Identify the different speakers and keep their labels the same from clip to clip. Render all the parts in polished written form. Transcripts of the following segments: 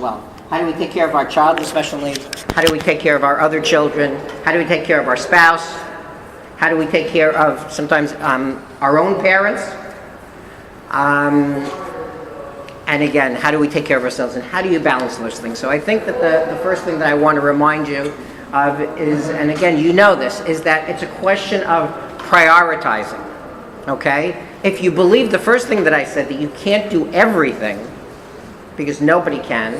Speaker 1: well. How do we take care of our child with special needs? How do we take care of our other children? How do we take care of our spouse? How do we take care of sometimes our own parents? And again, how do we take care of ourselves, and how do you balance those things? So I think that the first thing that I want to remind you of is, and again, you know this, is that it's a question of prioritizing, okay? If you believe the first thing that I said, that you can't do everything, because nobody can,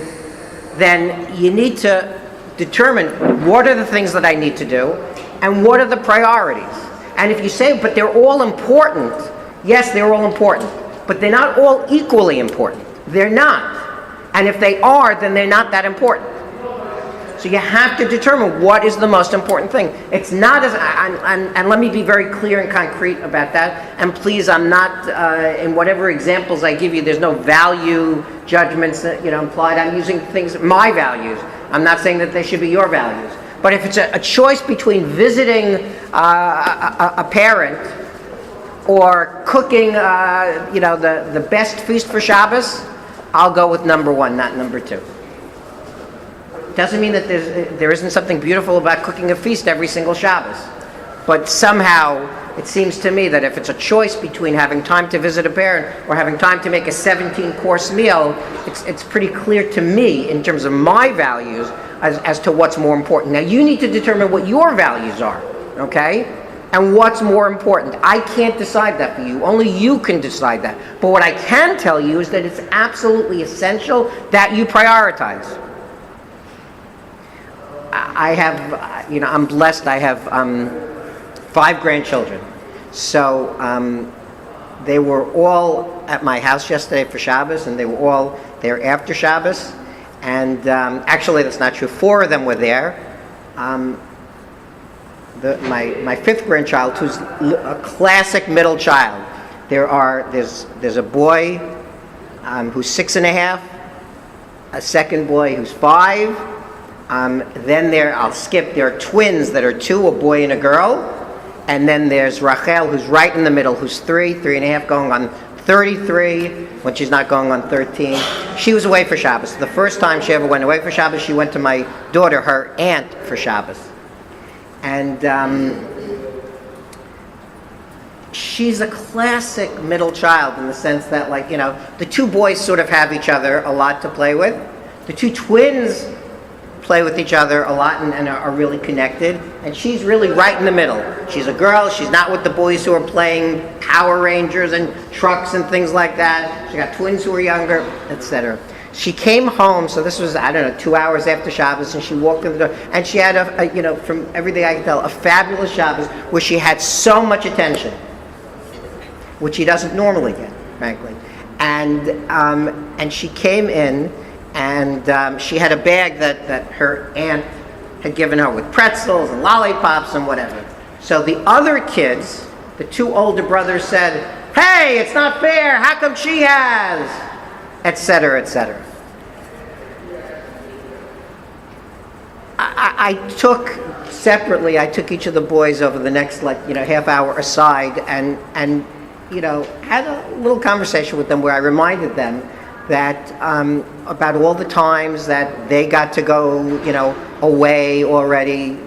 Speaker 1: then you need to determine what are the things that I need to do, and what are the priorities. And if you say, but they're all important, yes, they're all important, but they're not all equally important. They're not. And if they are, then they're not that important. So you have to determine what is the most important thing. It's not as, and let me be very clear and concrete about that. And please, I'm not, in whatever examples I give you, there's no value judgments implied. I'm using things, my values. I'm not saying that they should be your values. But if it's a choice between visiting a parent or cooking, the best feast for Shabbos, I'll go with number one, not number two. Doesn't mean that there isn't something beautiful about cooking a feast every single Shabbos. But somehow, it seems to me that if it's a choice between having time to visit a parent or having time to make a 17-course meal, it's pretty clear to me, in terms of my values, as to what's more important. Now, you need to determine what your values are, okay? And what's more important. I can't decide that for you. Only you can decide that. But what I can tell you is that it's absolutely essential that you prioritize. I have, I'm blessed. I have 5 grandchildren. So they were all at my house yesterday for Shabbos, and they were all there after Shabbos. And actually, that's not true. 4 of them were there. My 5th grandchild, who's a classic middle child. There's a boy who's 6.5, a second boy who's 5. Then there are twins that are 2, a boy and a girl. And then there's Rachel, who's right in the middle, who's 3.5, going on 33, when she's not going on 13. She was away for Shabbos. The first time she ever went away for Shabbos, she went to my daughter, her aunt, for Shabbos. And she's a classic middle child in the sense that, the 2 boys sort of have each other a lot to play with. The 2 twins play with each other a lot and are really connected. And she's really right in the middle. She's a girl. She's not with the boys who are playing Power Rangers and trucks and things like that. She got twins who are younger, etc. She came home, so this was, 2 hours after Shabbos, and she walked in the door, and she had from everything I can tell, a fabulous Shabbos where she had so much attention, which she doesn't normally get, frankly. And she came in, and she had a bag that her aunt had given her with pretzels and lollipops and whatever. So the other kids, the 2 older brothers, said, "Hey, it's not fair, how come she has?" Etc., etc. I took each of the boys over the next half hour aside and had a little conversation with them where I reminded them that about all the times that they got to go away already,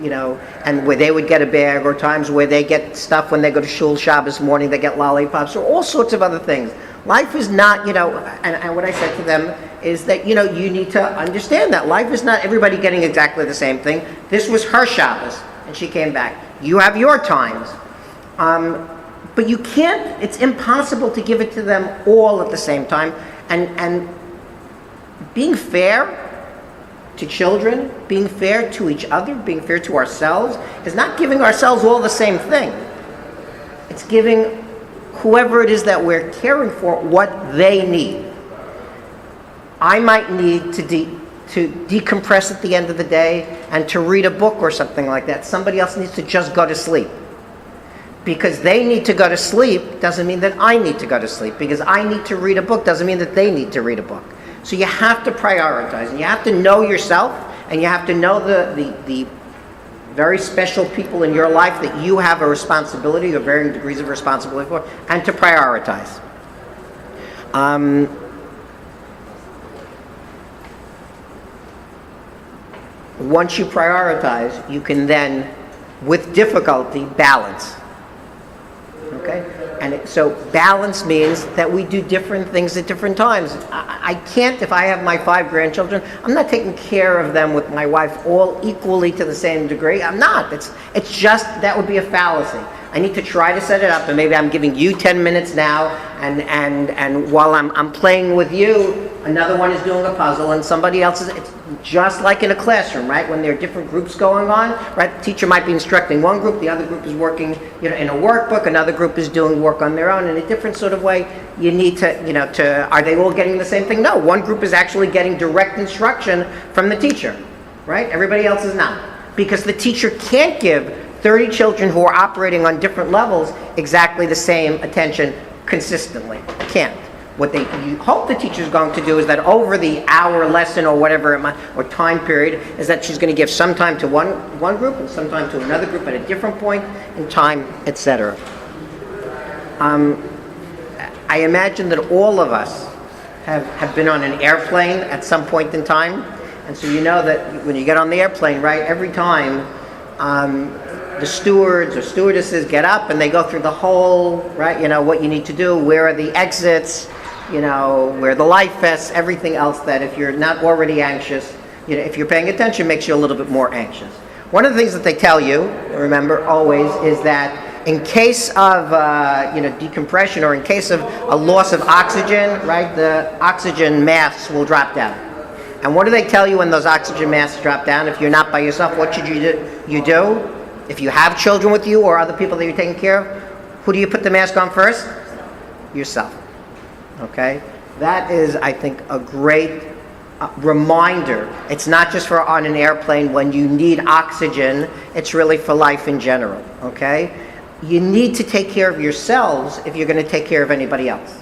Speaker 1: and where they would get a bag, or times where they get stuff when they go to shul Shabbos morning, they get lollipops, or all sorts of other things. Life is not, and what I said to them is that, you need to understand that life is not everybody getting exactly the same thing. This was her Shabbos, and she came back. You have your times. But you can't, it's impossible to give it to them all at the same time. And being fair to children, being fair to each other, being fair to ourselves, is not giving ourselves all the same thing. It's giving whoever it is that we're caring for what they need. I might need to decompress at the end of the day and to read a book or something like that. Somebody else needs to just go to sleep. Because they need to go to sleep doesn't mean that I need to go to sleep. Because I need to read a book doesn't mean that they need to read a book. So you have to prioritize, and you have to know yourself, and you have to know the very special people in your life that you have a responsibility, or varying degrees of responsibility for, and to prioritize. once you prioritize, you can then, with difficulty, balance. Okay? And so balance means that we do different things at different times. I can't, if I have my 5 grandchildren, I'm not taking care of them with my wife all equally to the same degree. I'm not. It's just, that would be a fallacy. I need to try to set it up, and maybe I'm giving you 10 minutes now, and while I'm playing with you, another one is doing a puzzle, and somebody else is, it's just like in a classroom, right? When there are different groups going on, right? The teacher might be instructing one group, the other group is working, in a workbook, another group is doing work on their own in a different sort of way. You need to, are they all getting the same thing? No, one group is actually getting direct instruction from the teacher, right? Everybody else is not. Because the teacher can't give 30 children who are operating on different levels exactly the same attention consistently. Can't. What you hope the teacher is going to do is that over the hour lesson or whatever it might, or time period, is that she's going to give some time to one group and some time to another group at a different point in time, etc. I imagine that all of us have been on an airplane at some point in time, and so you know that when you get on the airplane, right, every time the stewards or stewardesses get up and they go through the whole, right, what you need to do, where are the exits, where are the life vests, everything else that if you're not already anxious, if you're paying attention, makes you a little bit more anxious. One of the things that they tell you, remember always, is that in case of decompression or in case of a loss of oxygen, right, the oxygen masks will drop down. And what do they tell you when those oxygen masks drop down? If you're not by yourself, what should you do? If you have children with you or other people that you're taking care of, who do you put the mask on first? Yourself. Okay? That is, I think, a great reminder. It's not just for on an airplane when you need oxygen, it's really for life in general. Okay? You need to take care of yourselves if you're going to take care of anybody else.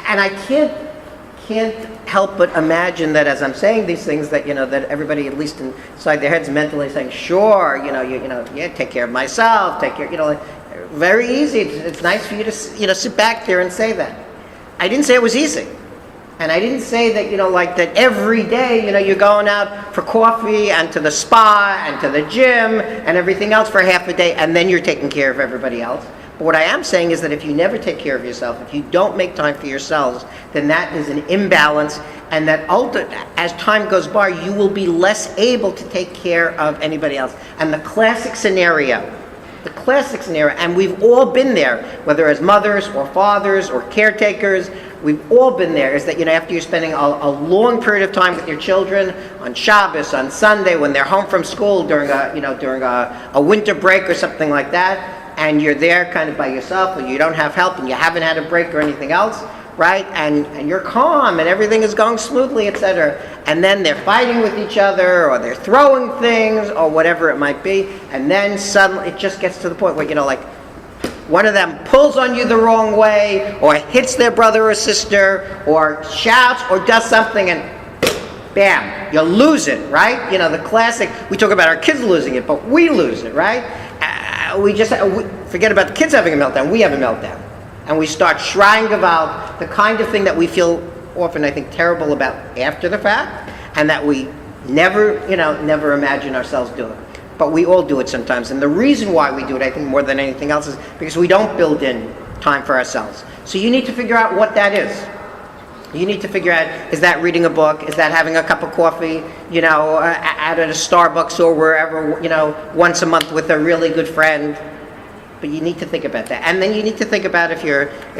Speaker 1: And I can't help but imagine that as I'm saying these things that that everybody at least inside their heads mentally saying, sure, take care of myself, take care, very easy. It's nice for you to sit back there and say that. I didn't say it was easy, and I didn't say that like that every day you're going out for coffee and to the spa and to the gym and everything else for half a day, and then you're taking care of everybody else. But what I am saying is that if you never take care of yourself, if you don't make time for yourselves, then that is an imbalance, and that as time goes by, you will be less able to take care of anybody else. And the classic scenario, and we've all been there, whether as mothers or fathers or caretakers, we've all been there, is that after you're spending a long period of time with your children on Shabbos, on Sunday, when they're home from school during a winter break or something like that, and you're there kind of by yourself, and you don't have help, and you haven't had a break or anything else, right? And you're calm, and everything is going smoothly, etc. And then they're fighting with each other, or they're throwing things, or whatever it might be, and then suddenly it just gets to the point where, like, one of them pulls on you the wrong way, or hits their brother or sister, or shouts, or does something, and bam, you lose it, right? The classic, we talk about our kids losing it, but we lose it, right? We forget about the kids having a meltdown, we have a meltdown. And we start shrying about the kind of thing that we feel often, I think, terrible about after the fact, and that we never imagine ourselves doing. But we all do it sometimes. And the reason why we do it, I think, more than anything else, is because we don't build in time for ourselves. So you need to figure out what that is. You need to figure out, is that reading a book? Is that having a cup of coffee, out at a Starbucks or wherever, once a month with a really good friend? But you need to think about that. And then you need to think about if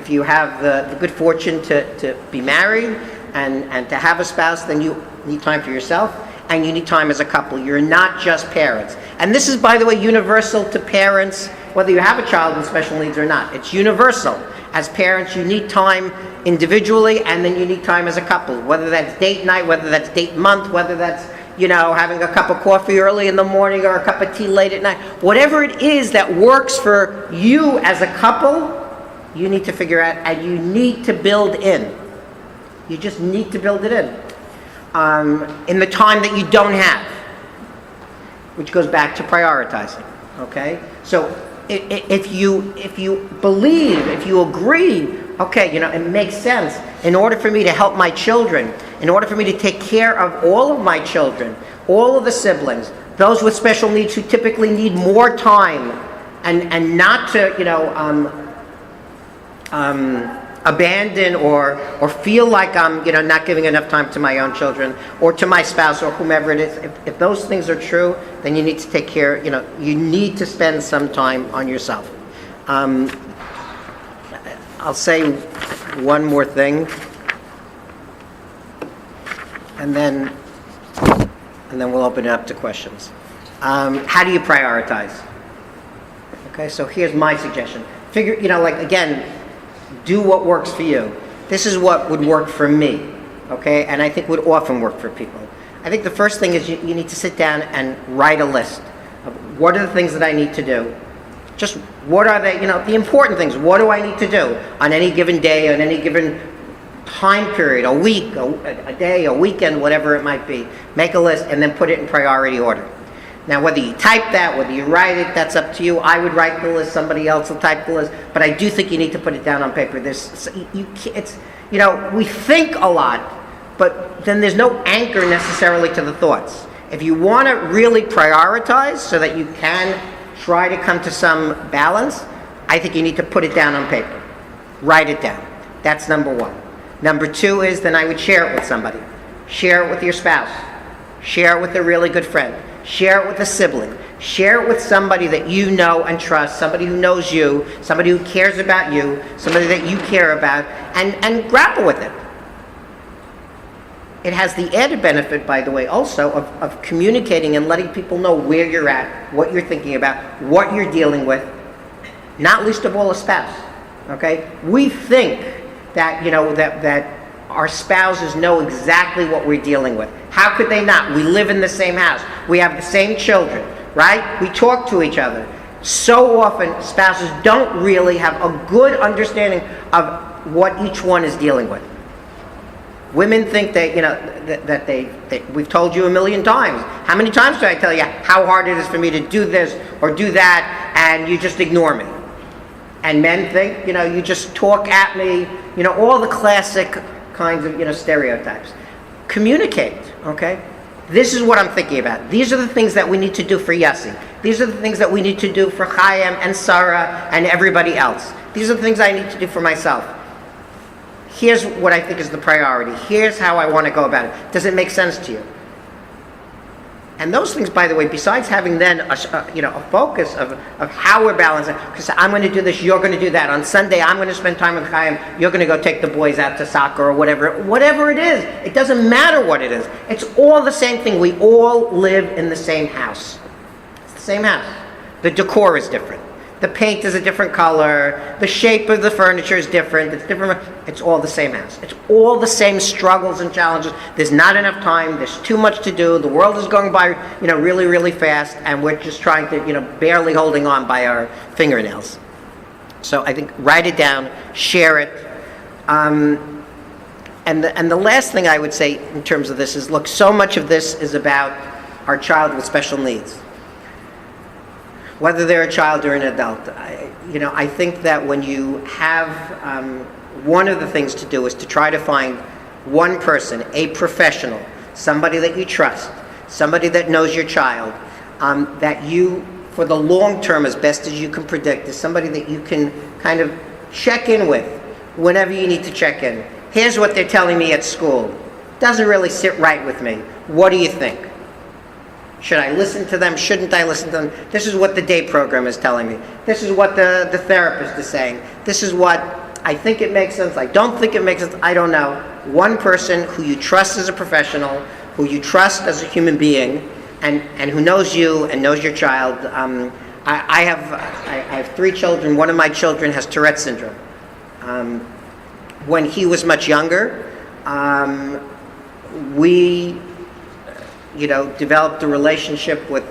Speaker 1: you have the good fortune to be married and to have a spouse, then you need time for yourself, and you need time as a couple. You're not just parents. And this is, by the way, universal to parents, whether you have a child with special needs or not. It's universal. As parents, you need time individually, and then you need time as a couple, whether that's date night, whether that's date month, whether that's having a cup of coffee early in the morning or a cup of tea late at night. Whatever it is that works for you as a couple, you need to figure out, and you need to build in. You just need to build it in the time that you don't have, which goes back to prioritizing. Okay, so if you believe, if you agree, okay, it makes sense. In order for me to help my children, in order for me to take care of all of my children, all of the siblings, those with special needs who typically need more time, and not to, abandon or feel like I'm, not giving enough time to my own children or to my spouse or whomever it is. If those things are true, then you need to take care, you need to spend some time on yourself. I'll say one more thing, and then we'll open it up to questions. How do you prioritize? Okay, so here's my suggestion. Figure, again, do what works for you. This is what would work for me, okay, and I think would often work for people. I think the first thing is you need to sit down and write a list of what are the things that I need to do. Just what are they, the important things. What do I need to do on any given day, on any given time period, a week, a day, a weekend, whatever it might be. Make a list and then put it in priority order. Now, whether you type that, whether you write it, that's up to you. I would write the list, somebody else will type the list, but I do think you need to put it down on paper. We think a lot, but then there's no anchor necessarily to the thoughts. If you want to really prioritize so that you can try to come to some balance, I think you need to put it down on paper. Write it down. That's number one. Number two is then I would share it with somebody. Share it with your spouse. Share it with a really good friend. Share it with a sibling. Share it with somebody that you know and trust, somebody who knows you, somebody who cares about you, somebody that you care about, and grapple with it. It has the added benefit, by the way, also of communicating and letting people know where you're at, what you're thinking about, what you're dealing with, not least of all a spouse. Okay? We think that, that our spouses know exactly what we're dealing with. How could they not? We live in the same house. We have the same children, right? We talk to each other. So often, spouses don't really have a good understanding of what each one is dealing with. Women think that, we've told you a million times. How many times do I tell you how hard it is for me to do this or do that, and you just ignore me? And men think, you just talk at me, all the classic kinds of, stereotypes. Communicate, okay? This is what I'm thinking about. These are the things that we need to do for Yossi. These are the things that we need to do for Chaim and Sarah and everybody else. These are the things I need to do for myself. Here's what I think is the priority. Here's how I want to go about it. Does it make sense to you? And those things, by the way, besides having then a focus of how we're balancing, because I'm going to do this, you're going to do that. On Sunday, I'm going to spend time with Chaim, you're going to go take the boys out to soccer or whatever it is. It doesn't matter what it is. It's all the same thing. We all live in the same house. It's the same house. The decor is different. The paint is a different color. The shape of the furniture is different. It's different. It's all the same house. It's all the same struggles and challenges. There's not enough time. There's too much to do. The world is going by, really, really fast, and we're just trying to, barely holding on by our fingernails. So I think write it down, share it, and the last thing I would say in terms of this is, look, so much of this is about our child with special needs. Whether they're a child or an adult, I think that when you have, one of the things to do is to try to find one person, a professional, somebody that you trust, somebody that knows your child, that you, for the long term, as best as you can predict, is somebody that you can kind of check in with whenever you need to check in. Here's what they're telling me at school. Doesn't really sit right with me. What do you think? Should I listen to them? Shouldn't I listen to them? This is what the day program is telling me. This is what the therapist is saying. This is what I think it makes sense. I don't think it makes sense. I don't know. One person who you trust as a professional, who you trust as a human being, and who knows you and knows your child. I have 3 children. One of my children has Tourette syndrome. When he was much younger, we developed a relationship with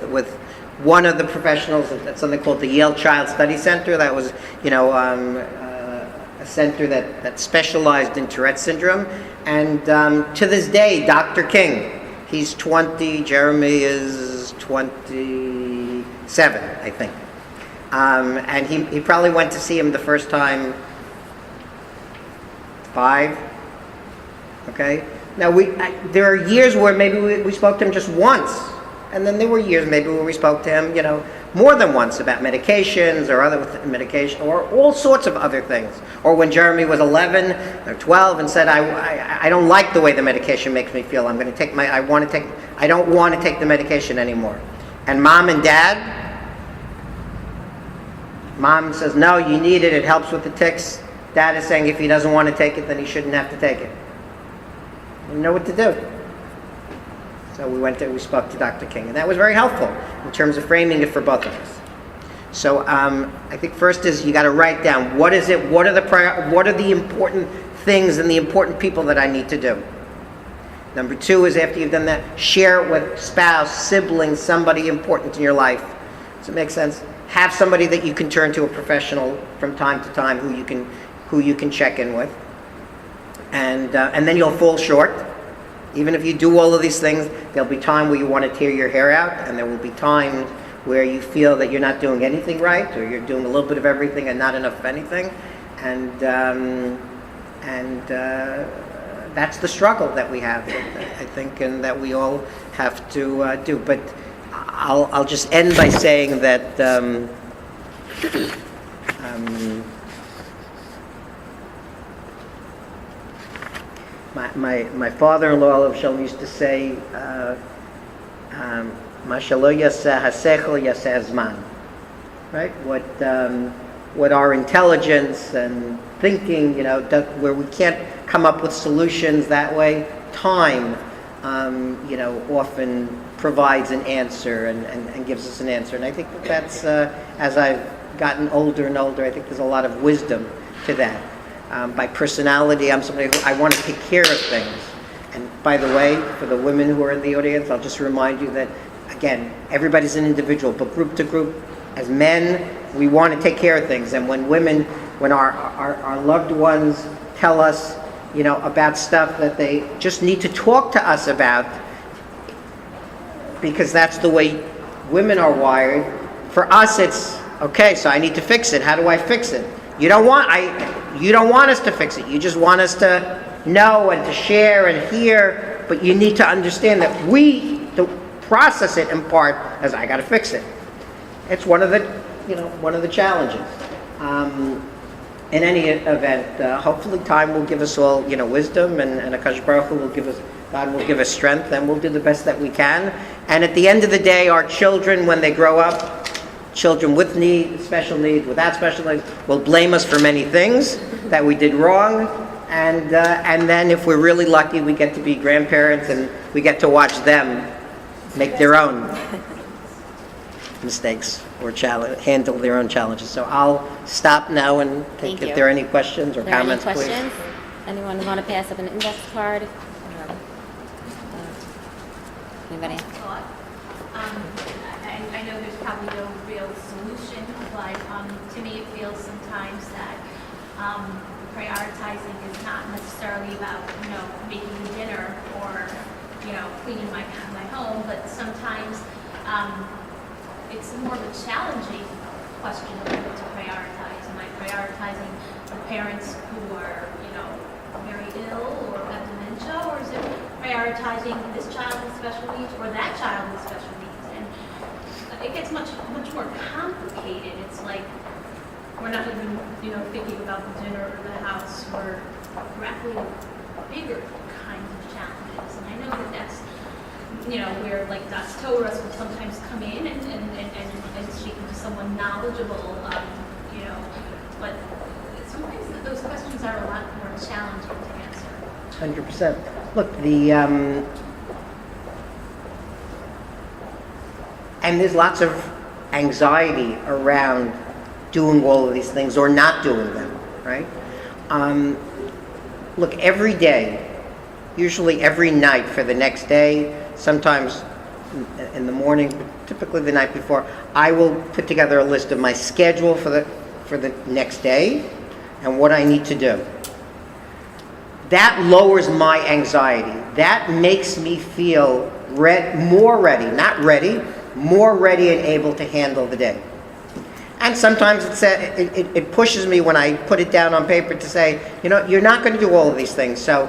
Speaker 1: one of the professionals at something called the Yale Child Study Center. That was, a center that specialized in Tourette syndrome. And to this day, Dr. King, he's 20, Jeremy is 27, I think. And he probably went to see him the first time 5, okay? Now, there are years where maybe we spoke to him just once, and then there were years maybe where we spoke to him, more than once about medications or other medication or all sorts of other things. Or when Jeremy was 11 or 12 and said, I don't like the way the medication makes me feel. I don't want to take the medication anymore. And mom and dad, mom says, no, you need it. It helps with the tics. Dad is saying if he doesn't want to take it, then he shouldn't have to take it. We didn't know what to do. So we spoke to Dr. King, and that was very helpful in terms of framing it for both of us. So I think first is you got to write down what is it, what are the important things and the important people that I need to do. Number two is after you've done that, share it with spouse, siblings, somebody important in your life. Does it make sense? Have somebody that you can turn to, a professional from time to time who you can check in with, and then you'll fall short. Even if you do all of these things, there'll be time where you want to tear your hair out, and there will be times where you feel that you're not doing anything right, or you're doing a little bit of everything and not enough of anything, and that's the struggle that we have, I think, and that we all have to do. But I'll just end by saying that my father-in-law of Shalom used to say, "Ma shelo yaseh hasechel yaseh hazman." Right? What our intelligence and thinking, where we can't come up with solutions that way, time, often provides an answer and gives us an answer. And I think that's, as I've gotten older and older, I think there's a lot of wisdom to that. By personality, I'm somebody who I want to take care of things. And by the way, for the women who are in the audience, I'll just remind you that, again, everybody's an individual, but group to group, as men, we want to take care of things. And when our loved ones tell us, about stuff that they just need to talk to us about, because that's the way women are wired. For us, it's, okay, so I need to fix it. How do I fix it? You don't want us to fix it. You just want us to know and to share and hear, but you need to understand that we to process it in part as I got to fix it. It's one of the challenges. In any event, hopefully time will give us all, wisdom, and Akash Baruch Hu will give us, God will give us strength, and we'll do the best that we can. And at the end of the day, our children, when they grow up, children with special needs, without special needs, will blame us for many things that we did wrong. And then if we're really lucky, we get to be grandparents and we get to watch them make their own mistakes or handle their own challenges. So I'll stop now and think if there are any questions or comments,
Speaker 2: any questions?
Speaker 1: please.
Speaker 2: Anyone want to pass up an index card? Anybody?
Speaker 3: I know there's probably no real solution, but to me it feels sometimes that prioritizing is not necessarily about, making dinner or, cleaning my home, but sometimes it's more of a challenging question of what to prioritize. Am I prioritizing the parents who are, very ill or have dementia, or is it prioritizing this child with special needs or that child with special needs? And it gets much more complicated. It's like we're not even, thinking about the dinner or the house. We're grappling with bigger kinds of challenges. And I know that that's, where like Dr. Torres will sometimes come in and speaking to someone knowledgeable, but sometimes those questions are a lot more challenging to answer.
Speaker 1: 100%. Look, and there's lots of anxiety around doing all of these things or not doing them, right? Look, every day, usually every night for the next day, sometimes in the morning, typically the night before, I will put together a list of my schedule for the next day and what I need to do. That lowers my anxiety. That makes me feel more ready, not ready, more ready and able to handle the day. And sometimes it pushes me when I put it down on paper to say, you're not going to do all of these things. So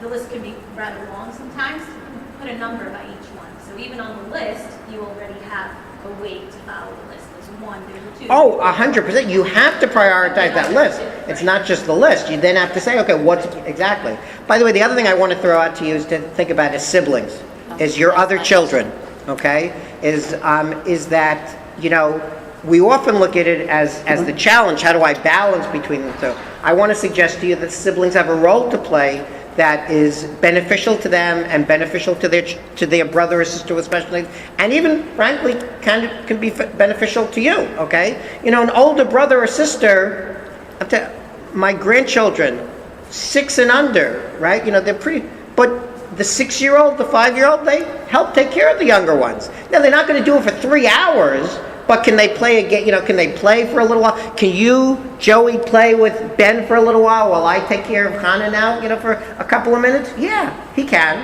Speaker 3: the list can be rather long sometimes, put a number by each one. So even on the list, you already have a way to follow the list. There's one, there's two.
Speaker 1: Oh, 100%. You have to prioritize that list. It's not just the list. You then have to say, okay, what's exactly. By the way, the other thing I want to throw out to you is to think about is siblings, is your other children, okay? Is that, we often look at it as the challenge. How do I balance between the two? I want to suggest to you that siblings have a role to play that is beneficial to them and beneficial to their brother or sister with special needs, and even, frankly, can be beneficial to you, okay? An older brother or sister, my grandchildren, 6 and under, right? They're pretty, but the 6-year-old, the 5-year-old, they help take care of the younger ones. Now, they're not going to do it for 3 hours, but can they play can they play for a little while? Can you, Joey, play with Ben for a little while I take care of Hannah now, for a couple of minutes? Yeah, he can.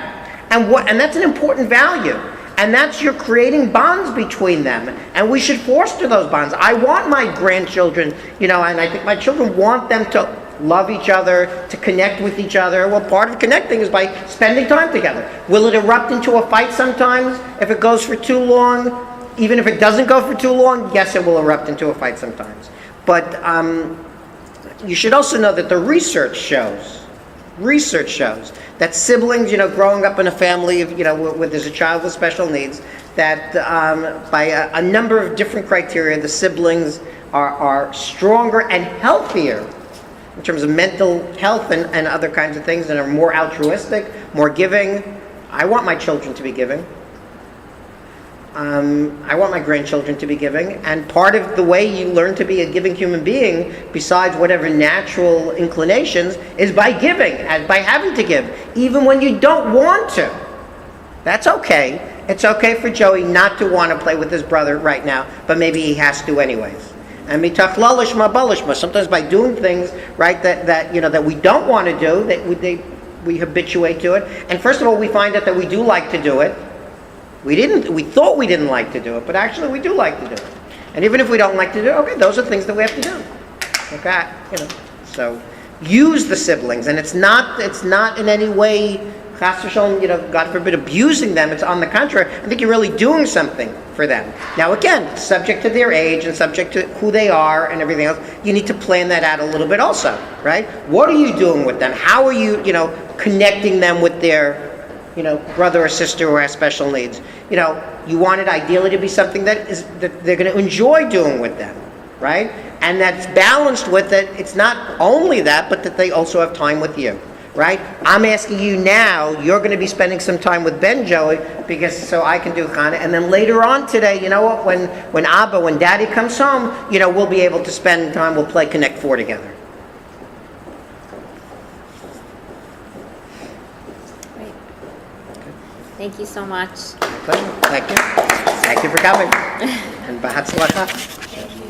Speaker 1: And that's an important value. And that's you're creating bonds between them. And we should foster those bonds. I want my grandchildren, and I think my children want them to love each other, to connect with each other. Well, part of connecting is by spending time together. Will it erupt into a fight sometimes if it goes for too long? Even if it doesn't go for too long, yes, it will erupt into a fight sometimes. But you should also know that the research shows that siblings, growing up in a family of, where there's a child with special needs, that by a number of different criteria, the siblings are stronger and healthier in terms of mental health and other kinds of things, and are more altruistic, more giving. I want my children to be giving. I want my grandchildren to be giving, and part of the way you learn to be a giving human being, besides whatever natural inclinations, is by giving, and by having to give, even when you don't want to. That's okay. It's okay for Joey not to want to play with his brother right now, but maybe he has to anyways. And mitachlalish balishma. Sometimes by doing things, right, that we don't want to do, that we habituate to it. And first of all, we find out that we do like to do it. We thought we didn't like to do it, but actually we do like to do it. And even if we don't like to do it, okay, those are things that we have to do. Okay, so use the siblings, and it's not in any way, chas v'shalom, God forbid, abusing them. It's on the contrary. I think you're really doing something for them. Now, again, subject to their age and subject to who they are and everything else, you need to plan that out a little bit also, right? What are you doing with them? How are you, connecting them with their brother or sister who has special needs? You want it ideally to be something that they're going to enjoy doing with them, right? And that's balanced with it. It's not only that, but that they also have time with you, right? I'm asking you now, you're going to be spending some time with Ben, Joey, so I can do Chana. And then later on today, when Daddy comes home, we'll be able to spend time, we'll play Connect 4 together.
Speaker 2: Thank you so much.
Speaker 1: Thank you. Thank you for coming. And Bahatzlacha.